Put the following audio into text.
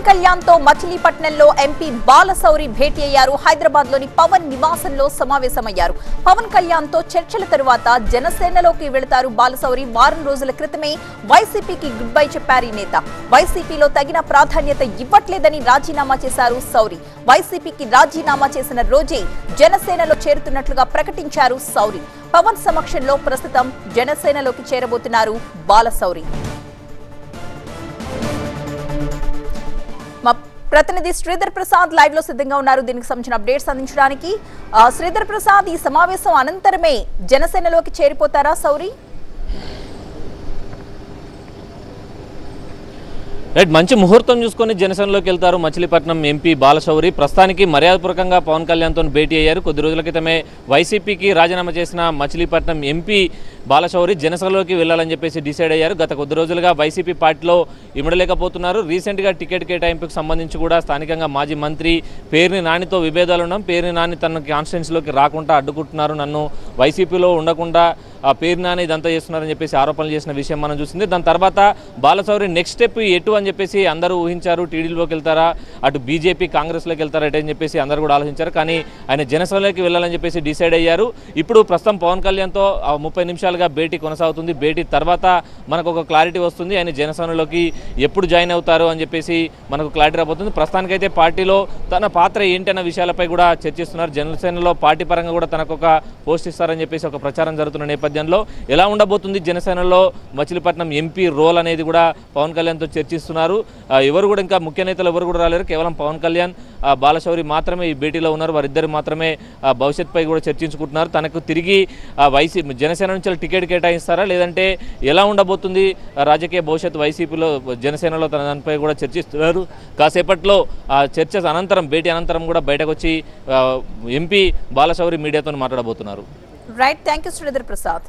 కళ్యాణ్ తో మచిలీపట్నంలో ఎంపీ బాలశౌరి భేటీ అయ్యారు. హైదరాబాద్ లోని పవన్ నివాసంలో సమావేశమయ్యారు. పవన్ కళ్యాణ్ తో చర్చల తరువాత జనసేనలోకి వెళతారు బాలశౌరి. వారం రోజుల క్రితమే వైసీపీకి గుడ్ బై చెప్పారు ఈ నేత. వైసీపీలో తగిన ప్రాధాన్యత ఇవ్వట్లేదని రాజీనామా చేశారు శౌరి. వైసీపీకి రాజీనామా చేసిన రోజే జనసేనలో చేరుతున్నట్లుగా ప్రకటించారు శౌరి. పవన్ సమక్షంలో ప్రస్తుతం జనసేనలోకి చేరబోతున్నారు బాలశౌరి. మా ప్రతినిధి శ్రీధర్ ప్రసాద్ లైవ్ లో సిద్ధంగా ఉన్నారు దీనికి సంబంధించిన అప్డేట్స్ అందించడానికి. శ్రీధర్ ప్రసాద్, ఈ సమావేశం అనంతరమే జనసేనలోకి చేరిపోతారా శౌరి? రైట్, మంచి ముహూర్తం చూసుకొని జనసేనలోకి వెళ్తారు మచిలీపట్నం ఎంపీ బాలశౌరి. ప్రస్తుతానికి మర్యాదపూర్వకంగా పవన్ కళ్యాణ్తో భేటీ అయ్యారు. కొద్ది రోజుల క్రితమే వైసీపీకి రాజీనామా చేసిన మచిలీపట్నం ఎంపీ బాలశౌరి జనసేనలోకి వెళ్లాలని చెప్పేసి డిసైడ్ అయ్యారు. గత కొద్ది రోజులుగా వైసీపీ పార్టీలో ఇమడలేకపోతున్నారు. రీసెంట్గా టికెట్ కేటాయింపుకు సంబంధించి కూడా స్థానికంగా మాజీ మంత్రి పేర్ని నానితో విభేదాలు ఉండడం, పేర్ని నాని తన కాన్స్టిట్యున్సీలోకి రాకుండా అడ్డుకుంటున్నారు, నన్ను వైసీపీలో ఉండకుండా పేరు నాని ఇదంతా చేస్తున్నారని చెప్పేసి ఆరోపణలు చేసిన విషయం మనం చూసింది. దాని తర్వాత బాలశౌరి నెక్స్ట్ స్టెప్ ఎటు అని చెప్పేసి అందరూ ఊహించారు. టీడీలోకి వెళ్తారా, అటు బీజేపీ కాంగ్రెస్లోకి వెళ్తారా ఎటు అని చెప్పేసి అందరూ కూడా ఆలోచించారు. కానీ ఆయన జనసేనలోకి వెళ్ళాలని చెప్పేసి డిసైడ్ అయ్యారు. ఇప్పుడు ప్రస్తుతం పవన్ కళ్యాణ్తో 30 నిమిషాలుగా భేటీ కొనసాగుతుంది. భేటీ తర్వాత మనకు ఒక క్లారిటీ వస్తుంది. ఆయన జనసేనలోకి ఎప్పుడు జాయిన్ అవుతారు అని చెప్పేసి మనకు క్లారిటీ రాబోతుంది. ప్రస్తుతానికైతే పార్టీలో తన పాత్ర ఏంటన్న విషయాలపై కూడా చర్చిస్తున్నారు. జనసేనలో పార్టీ పరంగా కూడా తనకు ఒక పోస్ట్ ఇస్తారని చెప్పేసి ఒక ప్రచారం జరుగుతున్న నేపథ్యంలో ఎలా ఉండబోతుంది జనసేనలో మచిలీపట్నం ఎంపీ రోల్ అనేది కూడా పవన్ కళ్యాణ్తో చర్చిస్తున్నారు. ఎవరు కూడా ఇంకా ముఖ్య నేతలు ఎవరు కూడా రాలేరు. కేవలం పవన్ కళ్యాణ్, బాలశౌరి మాత్రమే ఈ భేటీలో ఉన్నారు. వారిద్దరు మాత్రమే భవిష్యత్తుపై కూడా చర్చించుకుంటున్నారు. తనకు తిరిగి జనసేన నుంచి టికెట్ కేటాయిస్తారా, లేదంటే ఎలా ఉండబోతుంది రాజకీయ భవిష్యత్తు వైసీపీలో జనసేనలో తన దానిపై కూడా చర్చిస్తున్నారు. కాసేపట్లో చర్చ అనంతరం, భేటీ అనంతరం కూడా బయటకు వచ్చి ఎంపీ బాలశౌరి మీడియాతో మాట్లాడబోతున్నారు. Right, thank you Sridhar Prasad.